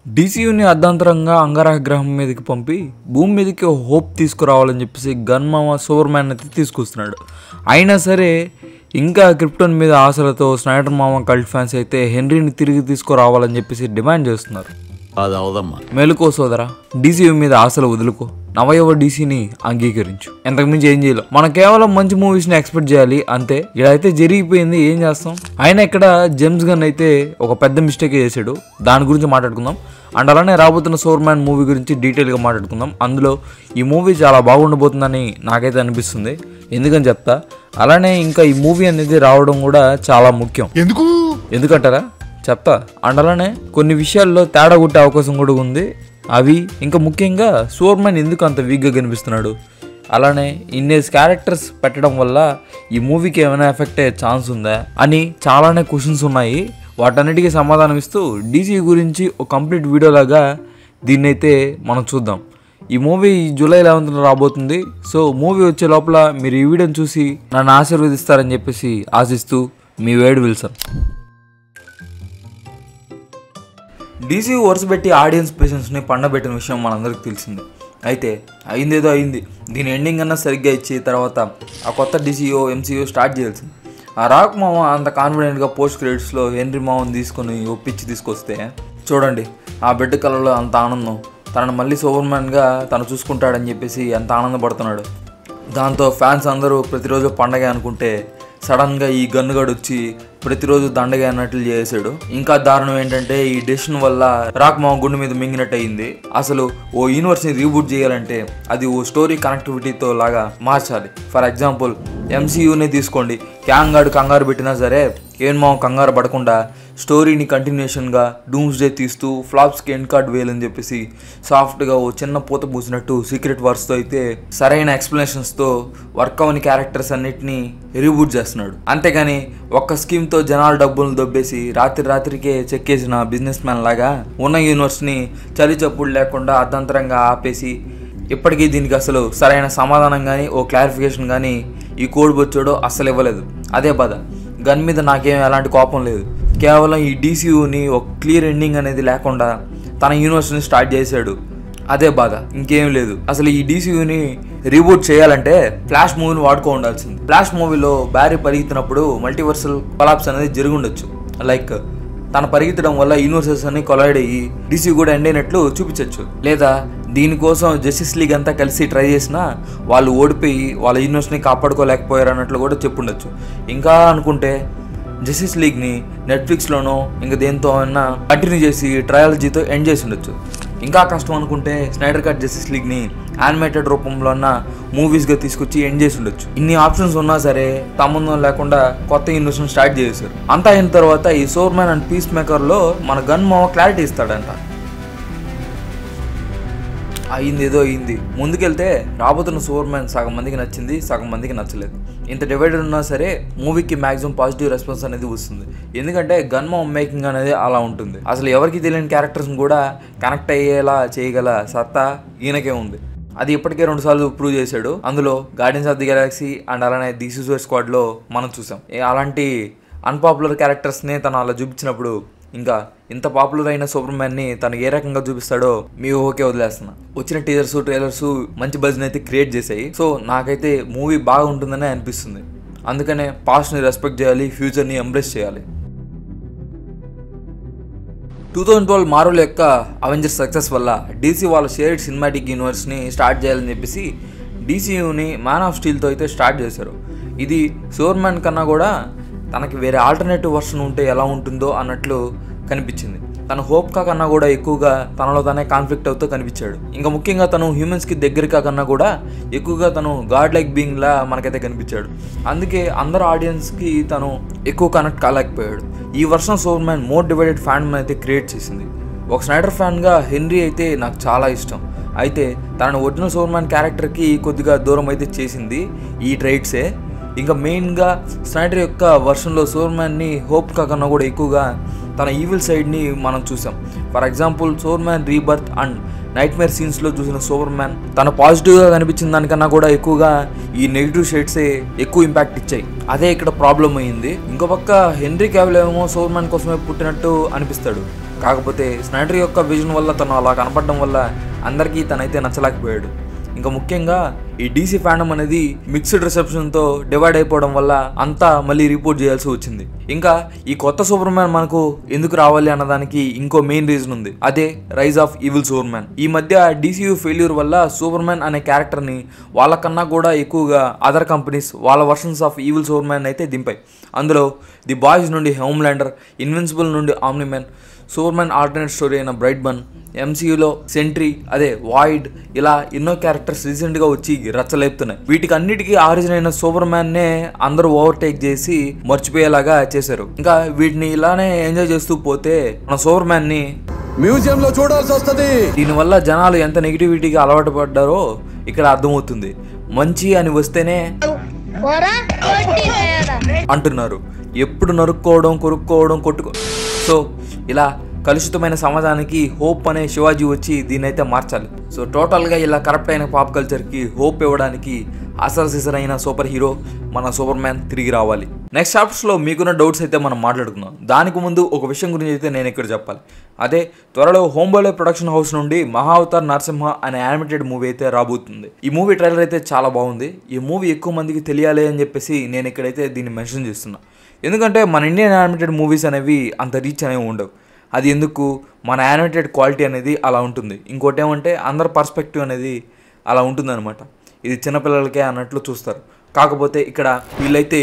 డీసీయూని అర్ధాంతరంగా అంగారక గ్రహం మీదకి పంపి భూమి మీదకి హోప్ తీసుకురావాలని చెప్పేసి గన్ మామ సూపర్ మ్యాన్ అయితే తీసుకొస్తున్నాడు. అయినా సరే ఇంకా క్రిప్టోన్ మీద ఆశలతో స్నైడర్ మామ కల్ట్ ఫ్యాన్స్ అయితే హెన్రీని తిరిగి తీసుకురావాలని చెప్పేసి డిమాండ్ చేస్తున్నారు. అది అవదమ్మా. మేలుకో సోదరా, డీసీయూ మీద ఆశలు వదులుకో, నవయవ డీసీని అంగీకరించు. ఎంతకుమించి ఏం చేయాలి, మనం కేవలం మంచి మూవీస్ని ఎక్స్పెక్ట్ చేయాలి అంతే. ఇదైతే జరిగిపోయింది, ఏం చేస్తాం. ఆయన ఇక్కడ జేమ్స్ గన్ అయితే ఒక పెద్ద మిస్టేక్ చేశాడు, దాని గురించి మాట్లాడుకుందాం. అండ్ అలానే రాబోతున్న సూపర్ మ్యాన్ మూవీ గురించి డీటెయిల్గా మాట్లాడుకుందాం. అందులో ఈ మూవీ చాలా బాగుండబోతుందని నాకైతే అనిపిస్తుంది, ఎందుకని చెప్తా. అలానే ఇంకా ఈ మూవీ అనేది రావడం కూడా చాలా ముఖ్యం. ఎందుకంటారా, చెప్తా. అండ్ అలానే కొన్ని విషయాల్లో తేడా కొట్టే అవకాశం కూడా ఉంది. అవి ఇంకా ముఖ్యంగా సూపర్ మ్యాన్ ఎందుకు అంత వీక్గా కనిపిస్తున్నాడు, అలానే ఇన్నేసి క్యారెక్టర్స్ పెట్టడం వల్ల ఈ మూవీకి ఏమైనా ఎఫెక్ట్ అయ్యే ఛాన్స్ ఉందా అని చాలానే క్వశ్చన్స్ ఉన్నాయి. వాటన్నిటికీ సమాధానం ఇస్తూ డీసీ గురించి ఒక కంప్లీట్ వీడియో లాగా దీన్నైతే మనం చూద్దాం. ఈ మూవీ జూలై 11న రాబోతుంది. సో మూవీ వచ్చే లోపల మీరు ఈ వీడియోని చూసి నన్ను ఆశీర్వదిస్తారని చెప్పేసి ఆశిస్తూ మీ వేడ్ విల్సన్. డీసీ వరుస పెట్టి ఆడియన్స్ పేషెన్స్ని పండబెట్టిన విషయం మనందరికీ తెలిసిందే. అయితే అయిందేదో అయింది, దీని ఎండింగ్ అన్నా సరిగ్గా ఇచ్చి తర్వాత ఆ కొత్త డీసీఓ ఎంసీఓ స్టార్ట్ చేయాల్సింది. ఆ రాక్ మామ అంత కాన్ఫిడెంట్గా పోస్ట్ క్రెడిట్స్లో హెన్రీ మామని తీసుకొని ఒప్పించి తీసుకొస్తే చూడండి, ఆ బిడ్డ కళలో అంత ఆనందం, తనను మళ్ళీ సూపర్ మ్యాన్గా తను చూసుకుంటాడని చెప్పేసి ఎంత ఆనందపడుతున్నాడు. దాంతో ఫ్యాన్స్ అందరూ ప్రతిరోజు పండగ అనుకుంటే సడన్గా ఈ గన్నుగాడు వచ్చి ప్రతిరోజు దండగా అన్నట్లు చేసాడు. ఇంకా దారుణం ఏంటంటే ఈ డెసిషన్ వల్ల రాక్ మామ గుండె మీద మింగినట్టు అయింది. అసలు ఓ యూనివర్స్ని రీబూట్ చేయాలంటే అది ఓ స్టోరీ కనెక్టివిటీతో లాగా మార్చాలి. ఫర్ ఎగ్జాంపుల్ ఎంసీయూనే తీసుకోండి, క్యాంగ్ గాడు కంగారు పెట్టినా సరే కేన్ మామ కంగారు పడకుండా స్టోరీని కంటిన్యూషన్గా డూమ్స్డే తీస్తూ ఫ్లాప్స్కి ఎండ్ కార్డ్ వేయాలని చెప్పేసి సాఫ్ట్గా ఓ చిన్న పూత పూసినట్టు సీక్రెట్ వార్స్తో అయితే సరైన ఎక్స్ప్లెనేషన్స్తో వర్క్ అవని క్యారెక్టర్స్ అన్నిటినీ రీబూట్ చేస్తున్నాడు. అంతేగాని ఒక్క స్కీమ్తో జనాల డబ్బులను దొబ్బేసి రాత్రికే చెక్కేసిన బిజినెస్ మ్యాన్ లాగా ఉన్న యూనివర్స్ని చలి చప్పుడు లేకుండా అర్ధంతరంగా ఆపేసి ఇప్పటికీ దీనికి అసలు సరైన సమాధానం కానీ ఓ క్లారిఫికేషన్ కానీ ఈ కోడ్ బొచ్చాడో అస్సలు ఇవ్వలేదు. అదే బాధ. గన్ మీద నాకేం ఎలాంటి కోపం లేదు, కేవలం ఈ డీసీయూని ఒక క్లియర్ ఎండింగ్ అనేది లేకుండా తన యూనివర్స్ని స్టార్ట్ చేశాడు, అదే బాధ, ఇంకేం లేదు. అసలు ఈ డీసీయూని రీబూట్ చేయాలంటే ఫ్లాష్ మూవీని వాడుకో ఉండాల్సింది. ఫ్లాష్ మూవీలో బ్యారీ పరిగెత్తినప్పుడు మల్టీవర్సల్ కొలాప్స్ అనేది జరిగి ఉండొచ్చు. లైక్ తన పరిగెత్తడం వల్ల యూనివర్సెస్ అన్ని కొలైడ్ అయ్యి డీసీ కూడా ఎండ్ అయినట్లు చూపించవచ్చు. లేదా దీనికోసం జస్టిస్ లీగ్ అంతా కలిసి ట్రై చేసినా వాళ్ళు ఓడిపోయి వాళ్ళ యూనివర్స్ని కాపాడుకోలేకపోయారు అన్నట్లు కూడా చెప్పుండొచ్చు. ఇంకా అనుకుంటే జస్టిస్ లీగ్ని నెట్ఫ్లిక్స్లోనో ఇంకా దేంతో అయినా కంటిన్యూ చేసి ట్రయాలజీతో ఎండ్ చేసి ఉండొచ్చు. ఇంకా కష్టం అనుకుంటే స్నైడర్ కట్ జస్టిస్ లీగ్ని యానిమేటెడ్ రూపంలో ఉన్న మూవీస్గా తీసుకొచ్చి ఎండ్ చేసి ఉండొచ్చు. ఇన్ని ఆప్షన్స్ ఉన్నా సరే సంబంధం లేకుండా కొత్త యూనివర్స్ని స్టార్ట్ చేశారు. అంతా అయిన తర్వాత ఈ సూపర్ మ్యాన్ అండ్ పీస్ మేకర్లో మన గన్ మామ క్లారిటీ ఇస్తాడంట. అయిందేదో అయింది. ముందుకెళ్తే రాబోతున్న సూపర్ మ్యాన్ సగం మందికి నచ్చింది, సగం మందికి నచ్చలేదు. ఇంత డివైడెడ్ ఉన్నా సరే మూవీకి మ్యాక్సిమం పాజిటివ్ రెస్పాన్స్ అనేది వస్తుంది. ఎందుకంటే గన్ మామ మేకింగ్ అనేది అలా ఉంటుంది. అసలు ఎవరికి తెలియని క్యారెక్టర్స్ని కూడా కనెక్ట్ అయ్యేలా చేయగల సత్తా ఈయనకే ఉంది. అది ఇప్పటికే 2 సార్లు ప్రూవ్ చేశాడు. అందులో guardians of the Galaxy and అలానే ది సూసైడ్ స్క్వాడ్లో మనం చూసాం. అలాంటి అన్పాపులర్ క్యారెక్టర్స్ని తను అలా చూపించినప్పుడు ఇంకా ఇంత పాపులర్ అయిన సూపర్ మ్యాన్ని తను ఏ రకంగా చూపిస్తాడో మీ ఓకే వదిలేస్తున్నా. వచ్చిన టీజర్స్ ట్రైలర్స్ మంచి బజ్ని అయితే క్రియేట్ చేశాయి. సో నాకైతే మూవీ బాగా ఉంటుందనే అనిపిస్తుంది. అందుకనే పాస్ట్ని రెస్పెక్ట్ చేయాలి, ఫ్యూచర్ని ఎంబ్రేస్ చేయాలి. 2012 మార్వెల్ యొక్క అవెంజర్స్ సక్సెస్ వల్ల డీసీ వాళ్ళ షేర్డ్ సినిమాటిక్ యూనివర్స్ని స్టార్ట్ చేయాలని చెప్పేసి డీసీయూని మ్యాన్ ఆఫ్ స్టీల్తో అయితే స్టార్ట్ చేశారు. ఇది సూపర్ మ్యాన్ కన్నా కూడా తనకి వేరే ఆల్టర్నేటివ్ వర్షన్ ఉంటే ఎలా ఉంటుందో అన్నట్లు కనిపించింది. తను హోప్ కన్నా కూడా ఎక్కువగా తనలో తనే కాన్ఫ్లిక్ట్ అవుతూ కనిపించాడు. ఇంకా ముఖ్యంగా తను హ్యూమన్స్కి దగ్గరగా కన్నా కూడా ఎక్కువగా తను గాడ్ లైక్ బీయింగ్లా మనకైతే కనిపించాడు. అందుకే అందరు ఆడియన్స్కి తను ఎక్కువ కనెక్ట్ కాలేకపోయాడు. ఈ version super man more divided fan అయితే క్రియేట్ చేసింది. ఒక స్నైడర్ ఫ్యాన్గా హెన్రీ అయితే నాకు చాలా ఇష్టం. అయితే తనని ఒరిజినల్ సూపర్ మ్యాన్ క్యారెక్టర్కి కొద్దిగా దూరం అయితే చేసింది ఈ ట్రైట్సే. ఇంకా మెయిన్గా స్నైడర్ యొక్క వర్షన్లో సూపర్ మ్యాన్ని హోప్ కన్నా కూడా ఎక్కువగా తన ఈవిల్ సైడ్ని మనం చూసాం. For example Superman rebirth and nightmare సీన్స్లో చూసిన సూపర్ మ్యాన్ తన పాజిటివ్గా కనిపించిన దానికన్నా కూడా ఎక్కువగా ఈ నెగిటివ్ షేడ్సే ఎక్కువ ఇంపాక్ట్ ఇచ్చాయి. అదే ఇక్కడ ప్రాబ్లం అయ్యింది. ఇంకో పక్క హెన్రీ క్యావిల్ ఏమో సూపర్ మ్యాన్ కోసమే పుట్టినట్టు అనిపిస్తాడు. కాకపోతే స్నైడర్ యొక్క విజన్ వల్ల తను అలా కనపడడం వల్ల అందరికీ తనైతే నచ్చలేకపోయాడు. ఇంకా ముఖ్యంగా ఈ డీసీ ఫ్యాండమ్ అనేది మిక్స్డ్ రిసెప్షన్తో డివైడ్ అయిపోవడం వల్ల అంతా మళ్ళీ రిపోర్ట్ చేయాల్సి వచ్చింది. ఇంకా ఈ కొత్త సూపర్ మ్యాన్ మనకు ఎందుకు రావాలి అన్నదానికి ఇంకో మెయిన్ రీజన్ ఉంది. అదే rise of evil Superman. ఈ మధ్య డీసీయూ ఫెయిల్యూర్ వల్ల సూపర్ మ్యాన్ అనే క్యారెక్టర్ని వాళ్ళకన్నా కూడా ఎక్కువగా అదర్ కంపెనీస్ వాళ్ళ versions of evil Superman అయితే దింపాయి. అందులో ది బాయ్స్ నుండి హోమ్లాండర్, ఇన్విన్సిబుల్ నుండి Omniman, Superman alternate story అయిన బ్రైట్ బన్, ఎంసీయూలో సెంట్రీ, అదే వాయిడ్, ఇలా ఎన్నో క్యారెక్టర్స్ రీసెంట్గా వచ్చి రచ్చలేపుతున్నాయి. వీటికి అన్నిటికీ ఆరిజిన్ అయిన సూపర్ మ్యాన్నే అందరూ ఓవర్టేక్ చేసి మర్చిపోయేలాగా చేశారు. ఇంకా వీటిని ఇలానే ఎంజాయ్ చేస్తూ పోతే మన సూపర్ మ్యాన్ని మ్యూజియంలో చూడాల్సి వస్తుంది. దీనివల్ల జనాలు ఎంత నెగిటివిటీకి అలవాటు పడ్డారో ఇక్కడ అర్థమవుతుంది. మంచి అని వస్తేనే అంటున్నారు. ఎప్పుడు నరుక్కోవడం, కొరుక్కోవడం, సో ఇలా కలుషితమైన సమాజానికి హోప్ అనే శివాజీ వచ్చి దీన్ని అయితే మార్చాలి. సో టోటల్గా ఇలా కరప్ట్ అయిన పాప్ కల్చర్కి హోప్ ఇవ్వడానికి అసలు అయిన సూపర్ హీరో మన సూపర్ మ్యాన్ తిరిగి రావాలి. నెక్స్ట్ చాప్టర్స్లో మీకున్న డౌట్స్ అయితే మనం మాట్లాడుకుందాం. దానికి ముందు ఒక విషయం గురించి అయితే నేను ఇక్కడ చెప్పాలి. అదే త్వరలో హోంబోలే ప్రొడక్షన్ హౌస్ నుండి మహావతార్ నరసింహ అనే యానిమేటెడ్ మూవీ అయితే రాబోతుంది. ఈ మూవీ ట్రైలర్ అయితే చాలా బాగుంది. ఈ మూవీ ఎక్కువ మందికి తెలియాలి అని చెప్పేసి నేను ఇక్కడైతే దీన్ని మెన్షన్ చేస్తున్నా. ఎందుకంటే మన ఇండియన్ యానిమేటెడ్ మూవీస్ అనేవి అంత రీచ్ అనేవి ఉండవు. అది ఎందుకు, మన యానిమేటెడ్ క్వాలిటీ అనేది అలా ఉంటుంది. ఇంకోటి ఏమంటే అందరి పర్స్పెక్టివ్ అనేది అలా ఉంటుందన్నమాట. ఇది చిన్నపిల్లలకే అన్నట్లు చూస్తారు. కాకపోతే ఇక్కడ వీళ్ళైతే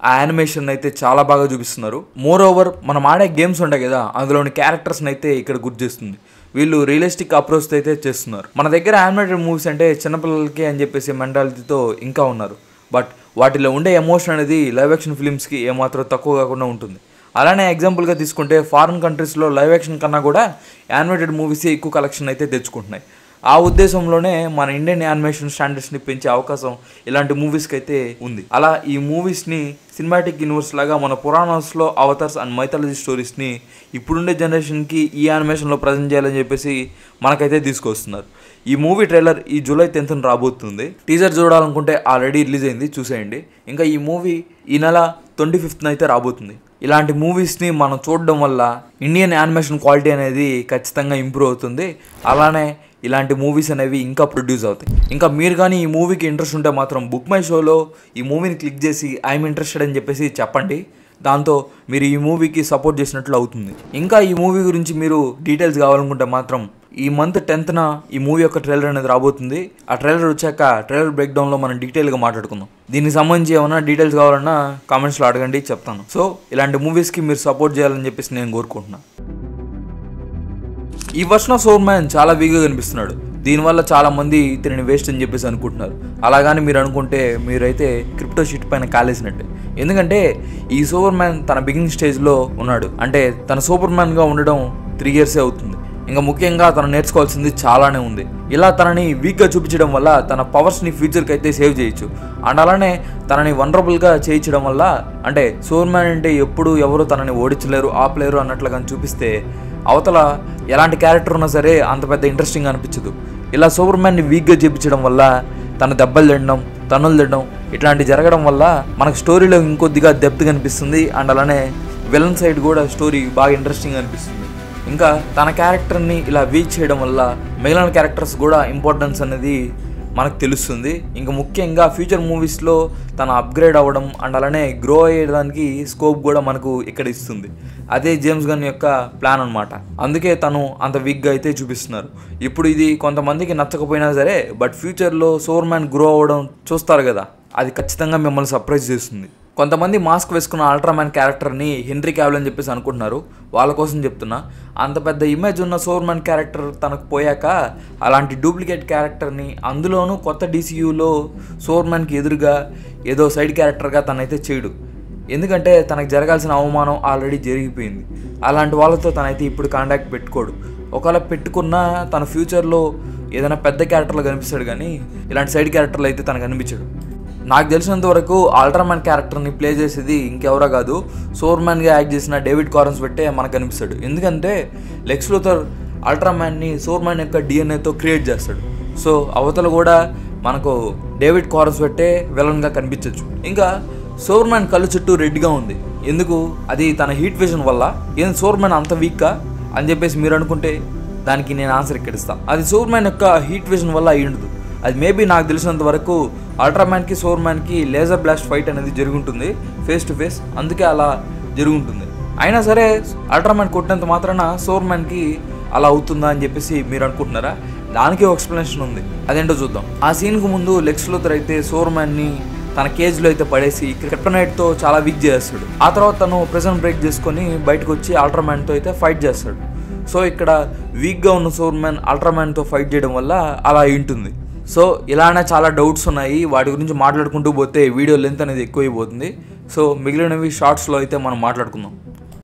ఆ యానిమేషన్ అయితే చాలా బాగా చూపిస్తున్నారు. మోర్ ఓవర్ మనం ఆడే గేమ్స్ ఉంటాయి కదా, అందులోని క్యారెక్టర్స్ని అయితే ఇక్కడ గుర్తు చేస్తుంది. వీళ్ళు రియలిస్టిక్ అప్రోచ్ అయితే చేస్తున్నారు. మన దగ్గర యానిమేటెడ్ మూవీస్ అంటే చిన్నపిల్లలకి అని చెప్పేసి మెంటాలిటీతో ఇంకా ఉన్నారు. బట్ వాటిలో ఉండే ఎమోషన్ అనేది లైవ్ యాక్షన్ ఫిలిమ్స్కి ఏమాత్రం తక్కువ కాకుండా ఉంటుంది. అలానే ఎగ్జాంపుల్గా తీసుకుంటే ఫారిన్ కంట్రీస్లో లైవ్ యాక్షన్ కన్నా కూడా యానిమేటెడ్ మూవీస్ ఎక్కువ కలెక్షన్ అయితే తెచ్చుకుంటున్నాయి. ఆ ఉద్దేశంలోనే మన ఇండియన్ యానిమేషన్ స్టాండర్డ్స్ని పెంచే అవకాశం ఇలాంటి మూవీస్కి అయితే ఉంది. అలా ఈ మూవీస్ని సినిమాటిక్ యూనివర్స్ లాగా మన పురాణాస్లో అవతార్స్ అండ్ మైథాలజీ స్టోరీస్ని ఇప్పుడుండే జనరేషన్కి ఈ యానిమేషన్లో ప్రజెంట్ చేయాలని చెప్పేసి మనకైతే తీసుకొస్తున్నారు. ఈ మూవీ ట్రైలర్ ఈ జూలై 10th రాబోతుంది. టీజర్ చూడాలనుకుంటే ఆల్రెడీ రిలీజ్ అయింది, చూసేయండి. ఇంకా ఈ మూవీ ఈ నెల 25th అయితే రాబోతుంది. ఇలాంటి మూవీస్ని మనం చూడడం వల్ల ఇండియన్ యానిమేషన్ క్వాలిటీ అనేది ఖచ్చితంగా ఇంప్రూవ్ అవుతుంది. అలానే ఇలాంటి మూవీస్ అనేవి ఇంకా ప్రొడ్యూస్ అవుతాయి. ఇంకా మీరు కానీ ఈ మూవీకి ఇంట్రెస్ట్ ఉంటే మాత్రం బుక్ మై షోలో ఈ మూవీని క్లిక్ చేసి ఐఎమ్ ఇంట్రెస్టెడ్ అని చెప్పేసి చెప్పండి. దాంతో మీరు ఈ మూవీకి సపోర్ట్ చేసినట్లు అవుతుంది. ఇంకా ఈ మూవీ గురించి మీరు డీటెయిల్స్ కావాలనుకుంటే మాత్రం ఈ మంత్ 10th ఈ మూవీ యొక్క ట్రైలర్ అనేది రాబోతుంది. ఆ ట్రైలర్ వచ్చాక ట్రైలర్ బ్రేక్ డౌన్లో మనం డీటెయిల్గా మాట్లాడుకుందాం. దీనికి సంబంధించి ఏమైనా డీటెయిల్స్ కావాలన్నా కామెంట్స్లో అడగండి, చెప్తాను. సో ఇలాంటి మూవీస్కి మీరు సపోర్ట్ చేయాలని చెప్పేసి నేను కోరుకుంటున్నాను. ఈ వర్షన్ ఆఫ్ సూపర్ మ్యాన్ చాలా వీక్గా కనిపిస్తున్నాడు. దీనివల్ల చాలా మంది ఇతనిని వేస్ట్ అని చెప్పేసి అనుకుంటున్నారు. అలాగని మీరు అనుకుంటే మీరైతే క్రిప్టో షీట్ పైన కాలేసినట్టే. ఎందుకంటే ఈ సూపర్ మ్యాన్ తన బిగినింగ్ స్టేజ్లో ఉన్నాడు. అంటే తన సూపర్ మ్యాన్గా ఉండడం 3 years అవుతుంది. ఇంకా ముఖ్యంగా తను నేర్చుకోవాల్సింది చాలానే ఉంది. ఇలా తనని వీక్గా చూపించడం వల్ల తన పవర్స్ని ఫ్యూచర్కి అయితే సేవ్ చేయొచ్చు. అండ్ అలానే తనని వనరబుల్గా చేయించడం వల్ల, అంటే సూపర్ మ్యాన్ అంటే ఎప్పుడు ఎవరు తనని ఓడించలేరు, ఆపలేరు అన్నట్లుగా చూపిస్తే అవతల ఎలాంటి క్యారెక్టర్ ఉన్నా సరే అంత పెద్ద ఇంట్రెస్టింగ్ అనిపించదు. ఇలా సూపర్ మ్యాన్ని వీక్గా చేయించడం వల్ల తన దెబ్బలు తినడం, తన్నులు తినడం ఇట్లాంటివి జరగడం వల్ల మనకు స్టోరీలో ఇంకొద్దిగా డెప్త్ కనిపిస్తుంది. అండ్ అలానే విలన్ సైడ్ కూడా స్టోరీ బాగా ఇంట్రెస్టింగ్ అనిపిస్తుంది. ఇంకా తన క్యారెక్టర్ని ఇలా వీక్ చేయడం వల్ల మిగిలిన క్యారెక్టర్స్ కూడా ఇంపార్టెన్స్ అనేది మనకు తెలుస్తుంది. ఇంకా ముఖ్యంగా ఫ్యూచర్ మూవీస్లో తను అప్గ్రేడ్ అవ్వడం అండ్ అలానే గ్రో అయ్యేదానికి స్కోప్ కూడా మనకు ఇక్కడ ఇస్తుంది. అదే జేమ్స్ గన్ యొక్క ప్లాన్ అనమాట. అందుకే తను అంత వీక్గా అయితే చూపిస్తున్నారు. ఇప్పుడు ఇది కొంతమందికి నచ్చకపోయినా సరే, బట్ ఫ్యూచర్లో సూపర్ మ్యాన్ గ్రో అవ్వడం చూస్తారు కదా, అది ఖచ్చితంగా మిమ్మల్ని సర్ప్రైజ్ చేస్తుంది. కొంతమంది మాస్క్ వేసుకున్న అల్ట్రామ్యాన్ క్యారెక్టర్ని హెన్రీ క్యావిల్ అని చెప్పేసి అనుకుంటున్నారు. వాళ్ళ కోసం చెప్తున్నా, అంత పెద్ద ఇమేజ్ ఉన్న సూపర్ మ్యాన్ క్యారెక్టర్ తనకు పోయాక అలాంటి డూప్లికేట్ క్యారెక్టర్ని, అందులోనూ కొత్త డీసీయూలో సూపర్ మ్యాన్కి ఎదురుగా ఏదో సైడ్ క్యారెక్టర్గా తనైతే చేయడు. ఎందుకంటే తనకు జరగాల్సిన అవమానం ఆల్రెడీ జరిగిపోయింది. అలాంటి వాళ్ళతో తనైతే ఇప్పుడు కాంటాక్ట్ పెట్టుకోడు. ఒకవేళ పెట్టుకున్నా తన ఫ్యూచర్లో ఏదైనా పెద్ద క్యారెక్టర్లో కనిపిస్తాడు, కానీ ఇలాంటి సైడ్ క్యారెక్టర్లు అయితే తనకు కనిపించడు. నాకు తెలిసినంత వరకు అల్ట్రామ్యాన్ క్యారెక్టర్ని ప్లే చేసేది ఇంకెవరో కాదు, సోర్మ్యాన్గా యాక్ట్ చేసిన డేవిడ్ కారన్స్ బట్టే మనకు అనిపిస్తాడు. ఎందుకంటే లెక్స్ లూథర్ అల్ట్రామ్యాన్ని సోర్మ్యాన్ యొక్క డిఎన్ఏతో క్రియేట్ చేస్తాడు. సో అవతల కూడా మనకు డేవిడ్ కారన్స్ బట్టే విలన్గా కనిపించవచ్చు. ఇంకా సోర్మ్యాన్ కళ్ళు చుట్టూ రెడ్గా ఉంది, ఎందుకు? అది తన హీట్ విజన్ వల్ల. ఏం సోర్మ్యాన్ అంత వీక్గా అని చెప్పేసి మీరు అనుకుంటే దానికి నేను ఆన్సర్ ఇక్కడ ఇస్తాను. అది సోర్మ్యాన్ యొక్క హీట్ విజన్ వల్ల అయి ఉండదు. అది మేబీ నాకు తెలిసినంత వరకు అల్ట్రామ్యాన్కి సోర్మ్యాన్కి లేజర్ బ్లాస్ట్ ఫైట్ అనేది జరుగుతుంది ఫేస్ టు ఫేస్, అందుకే అలా జరుగుతుంది. అయినా సరే అల్ట్రామ్యాన్ కొట్టినంత మాత్రాన సోర్మ్యాన్కి అలా అవుతుందా అని చెప్పేసి మీరు అనుకుంటున్నారా? దానికి ఒక ఎక్స్ప్లెనేషన్ ఉంది, అదేంటో చూద్దాం. ఆ సీన్కు ముందు లెక్స్ లూథర్ అయితే సోర్మ్యాన్ని తన కేజ్లో అయితే పడేసి క్రిప్టోనైట్తో చాలా వీక్ చేస్తాడు. ఆ తర్వాత తను ప్రిజన్ బ్రేక్ చేసుకొని బయటకు వచ్చి అల్ట్రామ్యాన్తో అయితే ఫైట్ చేస్తాడు. సో ఇక్కడ వీక్గా ఉన్న సోర్మ్యాన్ అల్ట్రామ్యాన్తో ఫైట్ చేయడం వల్ల అలా ఉంటుంది. సో ఇలానే చాలా డౌట్స్ ఉన్నాయి, వాటి గురించి మాట్లాడుకుంటూ పోతే వీడియో లెంత్ అనేది ఎక్కువైపోతుంది. సో మిగిలినవి షార్ట్స్లో అయితే మనం మాట్లాడుకుందాం.